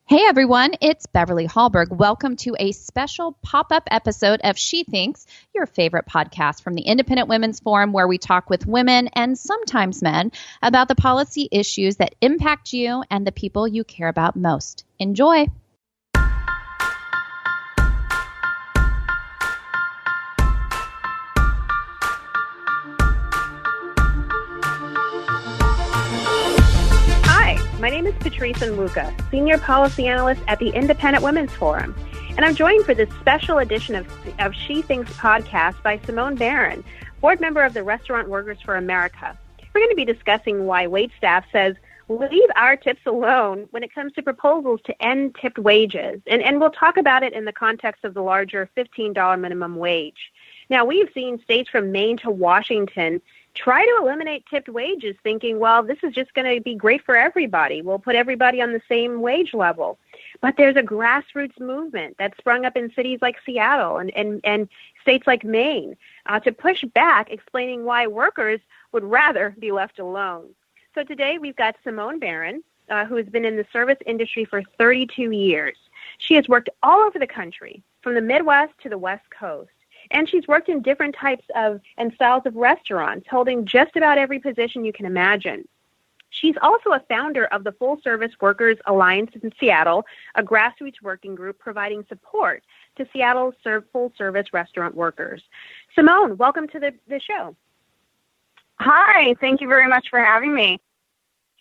Hey everyone, it's Beverly Hallberg. Welcome to a special pop-up episode of She Thinks, your favorite podcast from the Independent Women's Forum, where we talk with women and sometimes men about the policy issues that impact you and the people you care about most. Enjoy. My name is Patrice Onwuka, Senior Policy Analyst at the Independent Women's Forum, and I'm joined for this special edition of She Thinks podcast by Simone Barron, board member of the Restaurant Workers for America. We're going to be discussing why waitstaff says, leave our tips alone when it comes to proposals to end tipped wages, and we'll talk about it in the context of the larger $15 minimum wage. Now, we've seen states from Maine to Washington try to eliminate tipped wages, thinking, well, this is just going to be great for everybody. We'll put everybody on the same wage level. But there's a grassroots movement that sprung up in cities like Seattle and states like Maine to push back, explaining why workers would rather be left alone. So today we've got Simone Barron, who has been in the service industry for 32 years. She has worked all over the country, from the Midwest to the West Coast. And she's worked in different types of and styles of restaurants, holding just about every position you can imagine. She's also a founder of the Full Service Workers Alliance in Seattle, a grassroots working group providing support to Seattle's full-service restaurant workers. Simone, welcome to the show. Hi, thank you very much for having me.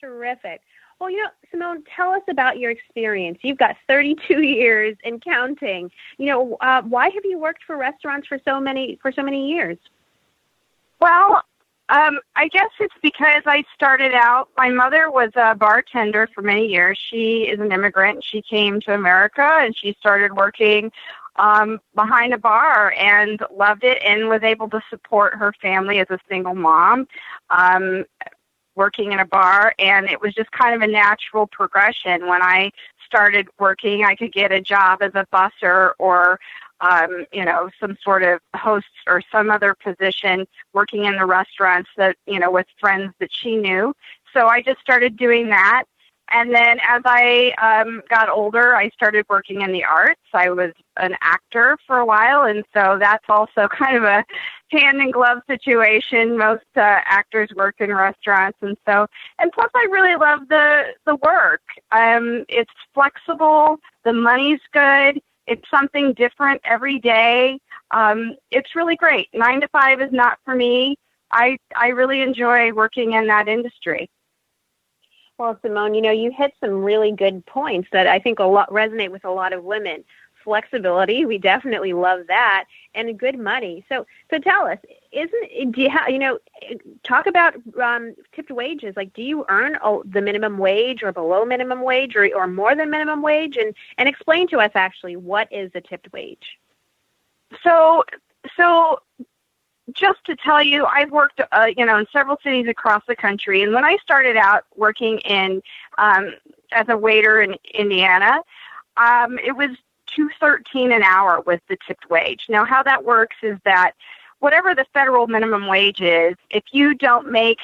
Terrific. Well, Simone, tell us about your experience. You've got 32 years and counting. Why have you worked for restaurants for so many years? Well, I guess it's because I started out, my mother was a bartender for many years. She is an immigrant. She came to America and she started working behind a bar and loved it and was able to support her family as a single mom. Working in a bar, and it was just kind of a natural progression. When I started working, I could get a job as a busser or, some sort of host or some other position working in the restaurants that, with friends that she knew. So I just started doing that. And then as I got older, I started working in the arts. I was an actor for a while, and so that's also kind of a hand-in-glove situation. Most actors work in restaurants, and plus I really love the work. It's flexible, the money's good, it's something different every day. It's really great. 9 to 5 is not for me. I really enjoy working in that industry. Well, Simone, you hit some really good points that I think resonate with a lot of women. Flexibility, we definitely love that, and good money. So tell us, talk about tipped wages. Like, do you earn the minimum wage or below minimum wage or more than minimum wage? And explain to us actually what is a tipped wage. So just to tell you, I've worked, in several cities across the country. And when I started out working as a waiter in Indiana, it was $2.13 an hour was the tipped wage. Now, how that works is that whatever the federal minimum wage is, if you don't make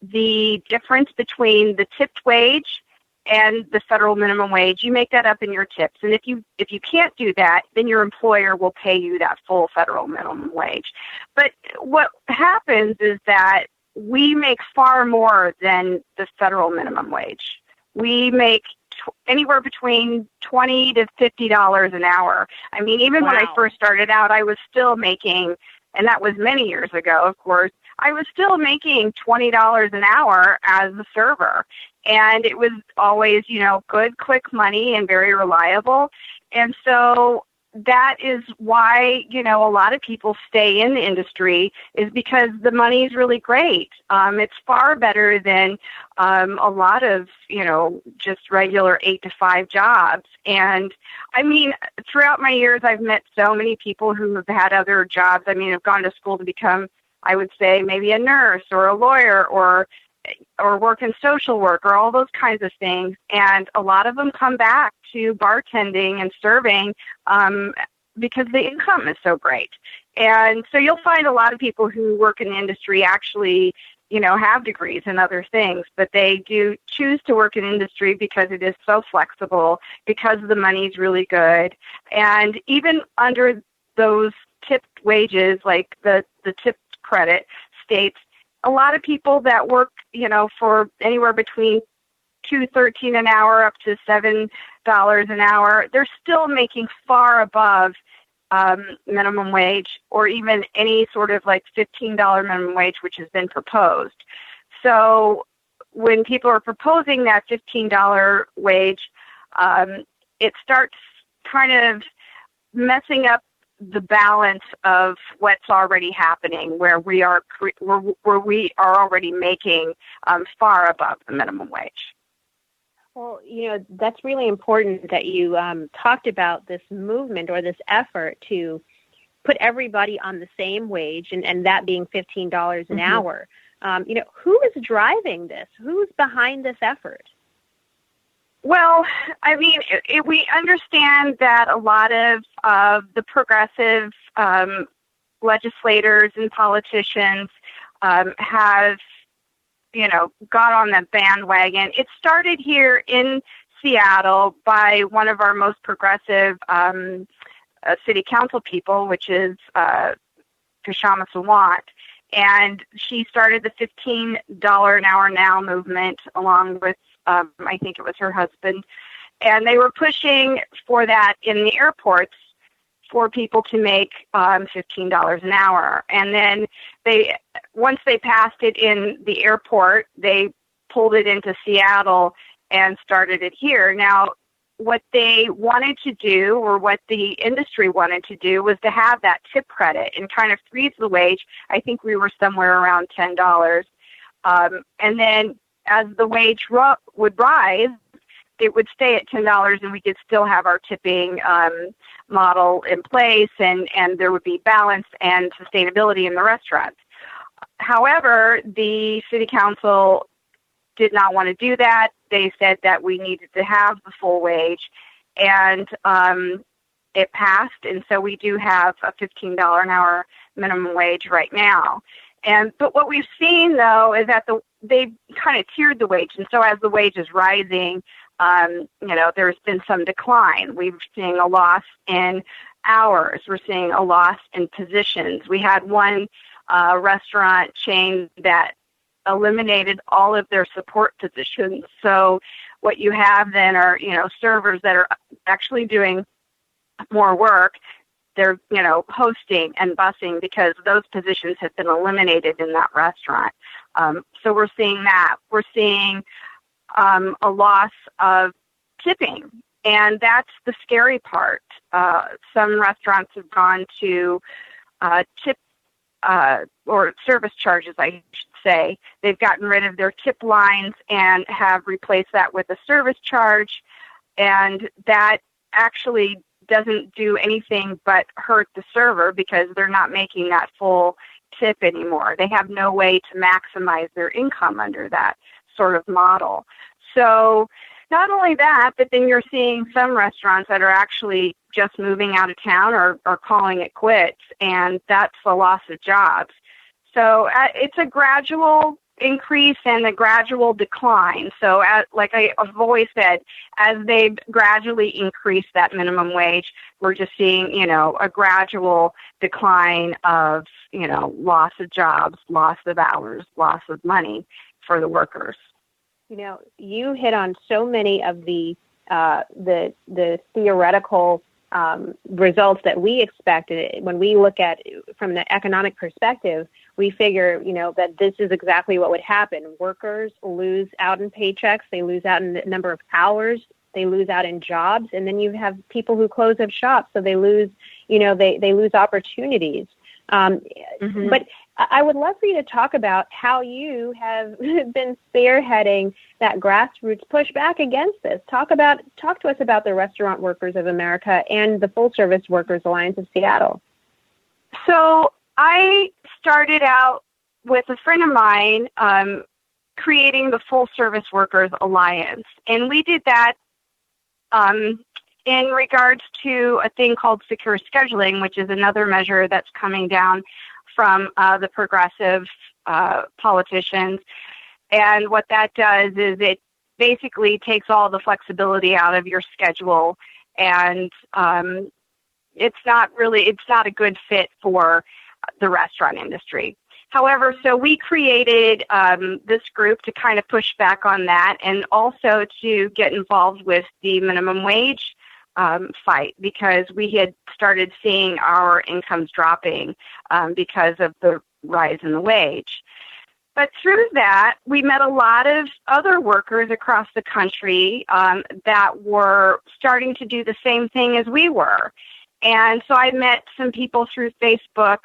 the difference between the tipped wage and the federal minimum wage, you make that up in your tips. And if you can't do that, then your employer will pay you that full federal minimum wage. But what happens is that we make far more than the federal minimum wage. We make anywhere between $20 to $50 an hour. I mean, even when I first started out, I was still making, and that was many years ago, of course, I was still making $20 an hour as a server. And it was always, good, quick money and very reliable. And so that is why, a lot of people stay in the industry is because the money is really great. It's far better than a lot of, just regular 8 to 5 jobs. And I mean, throughout my years, I've met so many people who have had other jobs. I mean, have gone to school to become, I would say, maybe a nurse or a lawyer or work in social work or all those kinds of things. And a lot of them come back to bartending and serving because the income is so great. And so you'll find a lot of people who work in the industry actually have degrees in other things, but they do choose to work in industry because it is so flexible, because the money's really good. And even under those tipped wages, like the tipped credit states, a lot of people that work, for anywhere between $2.13 an hour up to $7 an hour, they're still making far above minimum wage, or even any sort of like $15 minimum wage, which has been proposed. So when people are proposing that $15 wage, it starts kind of messing up the balance of what's already happening, where we are already making far above the minimum wage. Well, that's really important that you talked about this movement or this effort to put everybody on the same wage, and that being $15 an hour. Who is driving this? Who's behind this effort? Well, I mean, we understand that a lot of the progressive legislators and politicians have, got on the bandwagon. It started here in Seattle by one of our most progressive city council people, which is Kashama Sawant. And she started the $15 an hour now movement along with, I think it was her husband. And they were pushing for that in the airports for people to make $15 an hour. And then once they passed it in the airport, they pulled it into Seattle and started it here. Now, what they wanted to do, or what the industry wanted to do, was to have that tip credit and kind of freeze the wage. I think we were somewhere around $10. And then as the wage would rise, it would stay at $10 and we could still have our tipping model in place, and there would be balance and sustainability in the restaurants. However, the city council did not want to do that. They said that we needed to have the full wage, and it passed, and so we do have a $15 an hour minimum wage right now. But what we've seen, though, is that they've kind of tiered the wage, and so as the wage is rising, there's been some decline. We're seeing a loss in hours. We're seeing a loss in positions. We had one restaurant chain that eliminated all of their support positions. So what you have then are, servers that are actually doing more work. They're, hosting and busing because those positions have been eliminated in that restaurant. So we're seeing that. We're seeing a loss of tipping, and that's the scary part. Some restaurants have gone to tip or service charges, I should say. They've gotten rid of their tip lines and have replaced that with a service charge, and that actually doesn't do anything but hurt the server because they're not making that full tip anymore. They have no way to maximize their income under that sort of model. So not only that, but then you're seeing some restaurants that are actually just moving out of town or calling it quits, and that's a loss of jobs. So it's a gradual increase and a gradual decline. So like I've always said, as they've gradually increased that minimum wage, we're just seeing, a gradual decline of, loss of jobs, loss of hours, loss of money for the workers. You hit on so many of the theoretical results that we expected. When we look at from the economic perspective, we figure, that this is exactly what would happen. Workers lose out in paychecks. They lose out in the number of hours. They lose out in jobs. And then you have people who close up shops. So they lose, they lose opportunities. But I would love for you to talk about how you have been spearheading that grassroots pushback against this. Talk to us about the Restaurant Workers of America and the Full Service Workers Alliance of Seattle. So I started out with a friend of mine creating the Full Service Workers Alliance, and we did that in regards to a thing called secure scheduling, which is another measure that's coming down from the progressive politicians. And what that does is it basically takes all the flexibility out of your schedule, and it's not a good fit for the restaurant industry. However, so we created this group to kind of push back on that, and also to get involved with the minimum wage fight, because we had started seeing our incomes dropping because of the rise in the wage. But through that, we met a lot of other workers across the country that were starting to do the same thing as we were. And so I met some people through Facebook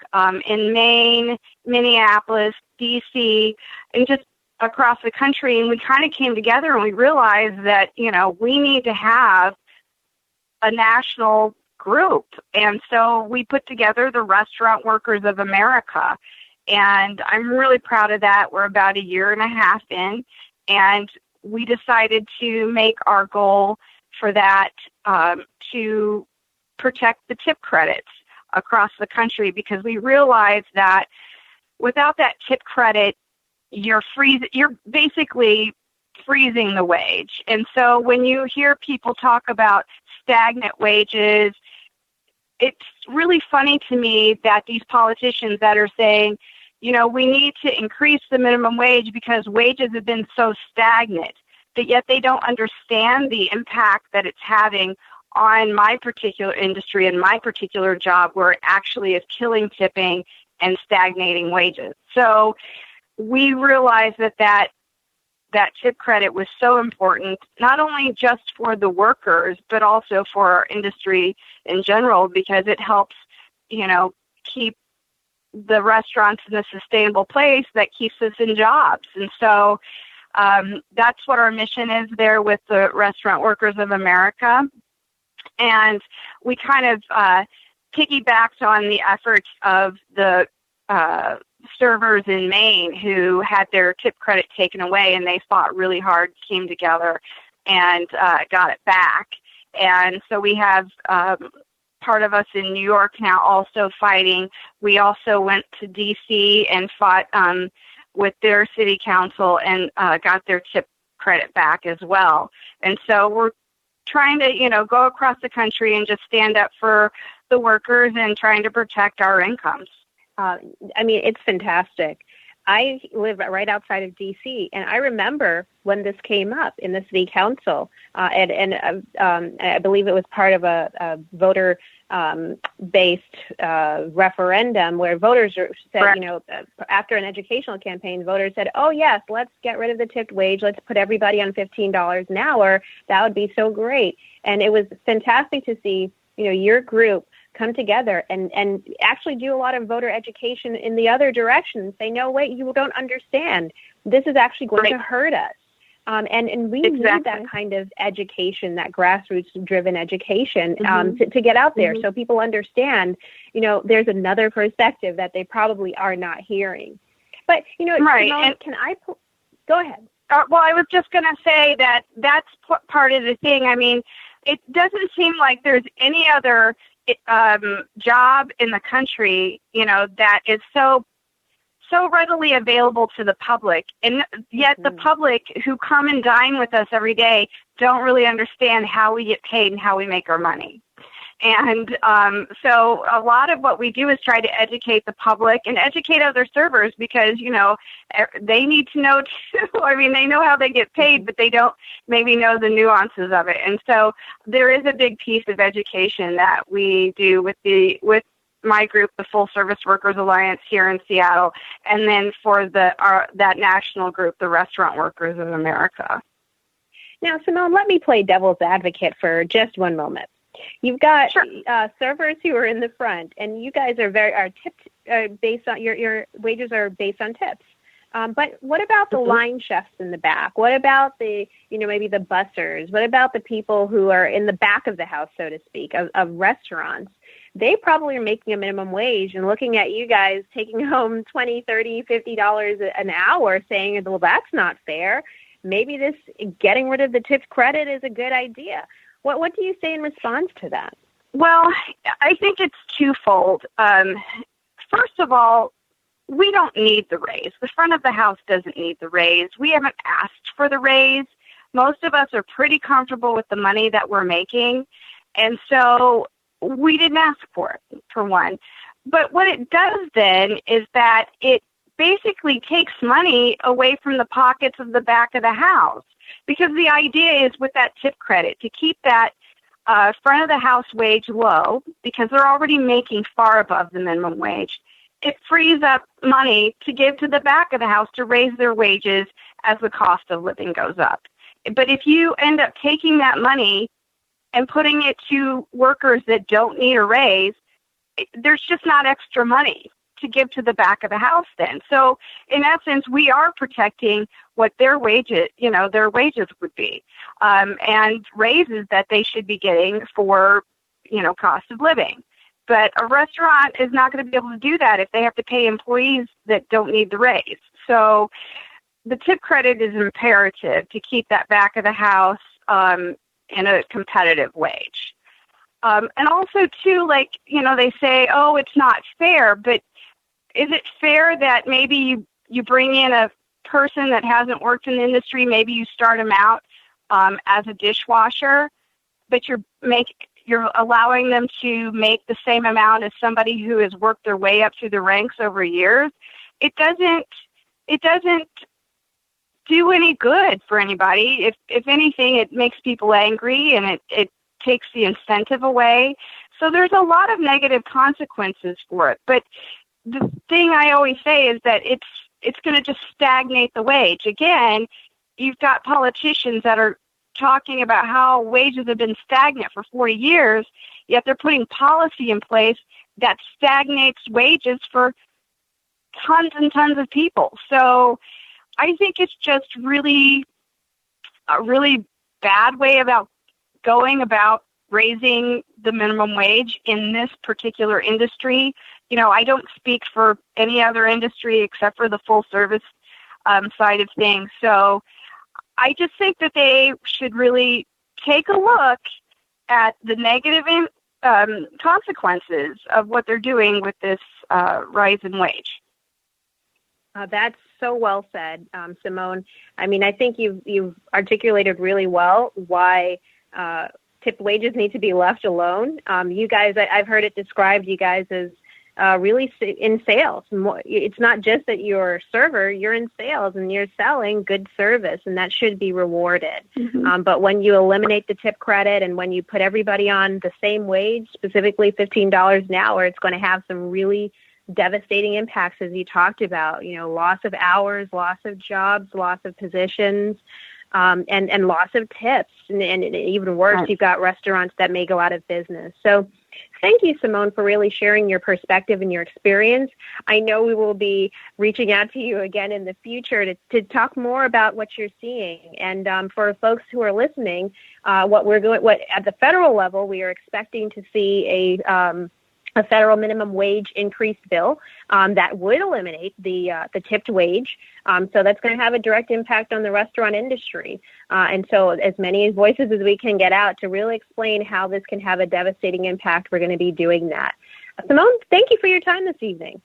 in Maine, Minneapolis, D.C., and just across the country. And we kind of came together and we realized that, we need to have a national group. And so we put together the Restaurant Workers of America. And I'm really proud of that. We're about a year and a half in, and we decided to make our goal for that to protect the tip credits across the country, because we realized that without that tip credit, you're basically freezing the wage. And so when you hear people talk about stagnant wages, it's really funny to me that these politicians that are saying, we need to increase the minimum wage because wages have been so stagnant, but yet they don't understand the impact that it's having on my particular industry and my particular job, where it actually is killing tipping and stagnating wages. So we realized that tip credit was so important, not only just for the workers, but also for our industry in general, because it helps, keep the restaurants in a sustainable place that keeps us in jobs. And so that's what our mission is there with the Restaurant Workers of America. And we kind of piggybacked on the efforts of the servers in Maine who had their tip credit taken away, and they fought really hard, came together, and got it back. And so we have part of us in New York now also fighting. We also went to D.C. and fought with their city council and got their tip credit back as well. And so we're trying to, go across the country and just stand up for the workers and trying to protect our incomes. It's fantastic. I live right outside of D.C., and I remember when this came up in the city council, and I believe it was part of a voter-based referendum where voters said, after an educational campaign, voters said, oh, yes, let's get rid of the tipped wage. Let's put everybody on $15 an hour. That would be so great. And it was fantastic to see, your group come together and actually do a lot of voter education in the other direction and say, no, wait, you don't understand. This is actually going to hurt us. And we need that kind of education, that grassroots-driven education to get out there so people understand, there's another perspective that they probably are not hearing. But, Simone, can I go ahead? Well, I was just going to say that's part of the thing. I mean, it doesn't seem like there's any other job in the country, that is so readily available to the public, and yet the public who come and dine with us every day don't really understand how we get paid and how we make our money. And so a lot of what we do is try to educate the public and educate other servers, because, they need to know too. I mean, they know how they get paid, but they don't maybe know the nuances of it. And so there is a big piece of education that we do with my group, the Full Service Workers Alliance here in Seattle, and then for that national group, the Restaurant Workers of America. Now, Simone, let me play devil's advocate for just one moment. You've got servers who are in the front, and you guys are tipped based on your wages are based on tips. But what about the line chefs in the back? What about the maybe the bussers? What about the people who are in the back of the house, so to speak, of restaurants? They probably are making a minimum wage and looking at you guys taking home $20, $30, $50 an hour, saying, well, that's not fair. Maybe this getting rid of the tip credit is a good idea. What do you say in response to that? Well, I think it's twofold. First of all, we don't need the raise. The front of the house doesn't need the raise. We haven't asked for the raise. Most of us are pretty comfortable with the money that we're making, and so we didn't ask for it, for one. But what it does then is that it basically takes money away from the pockets of the back of the house, because the idea is with that tip credit to keep that front of the house wage low, because they're already making far above the minimum wage. It frees up money to give to the back of the house to raise their wages as the cost of living goes up. But if you end up taking that money and putting it to workers that don't need a raise, there's just not extra money to give to the back of the house then. So in essence, we are protecting what their wages would be, and raises that they should be getting for, cost of living. But a restaurant is not going to be able to do that if they have to pay employees that don't need the raise. So the tip credit is imperative to keep that back of the house in a competitive wage. And also, too, they say, oh, it's not fair, but is it fair that maybe you bring in a person that hasn't worked in the industry, maybe you start them out as a dishwasher, but you're allowing them to make the same amount as somebody who has worked their way up through the ranks over years? It doesn't do any good for anybody. If anything, it makes people angry, and it takes the incentive away. So there's a lot of negative consequences for it. But the thing I always say is that it's going to just stagnate the wage. Again, you've got politicians that are talking about how wages have been stagnant for 40 years, yet they're putting policy in place that stagnates wages for tons and tons of people. So I think it's just really a really bad way about going about raising the minimum wage in this particular industry. I don't speak for any other industry except for the full service side of things. So I just think that they should really take a look at the negative consequences of what they're doing with this rise in wage. That's so well said, Simone. I mean, I think you've articulated really well why tip wages need to be left alone. You guys, I've heard it described, you guys, as really in sales. It's not just that you're a server, you're in sales and you're selling good service, and that should be rewarded. Mm-hmm. But when you eliminate the tip credit and when you put everybody on the same wage, specifically $15 an hour, it's going to have some really devastating impacts, as you talked about, loss of hours, loss of jobs, loss of positions, and loss of tips. And even worse, right. You've got restaurants that may go out of business. So thank you, Simone, for really sharing your perspective and your experience. I know we will be reaching out to you again in the future to talk more about what you're seeing. And for folks who are listening, what at the federal level, we are expecting to see a federal minimum wage increase bill that would eliminate the tipped wage. So that's going to have a direct impact on the restaurant industry. And so as many voices as we can get out to really explain how this can have a devastating impact, we're going to be doing that. Simone, thank you for your time this evening.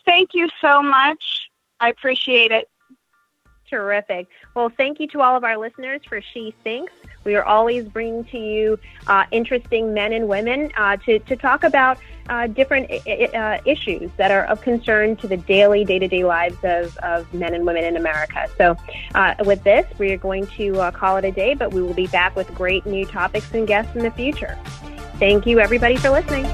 Thank you so much. I appreciate it. Terrific. Well, thank you to all of our listeners for She Thinks. We are always bringing to you interesting men and women to talk about different issues that are of concern to the day-to-day lives of men and women in America. So with this, we are going to call it a day, but we will be back with great new topics and guests in the future. Thank you, everybody, for listening.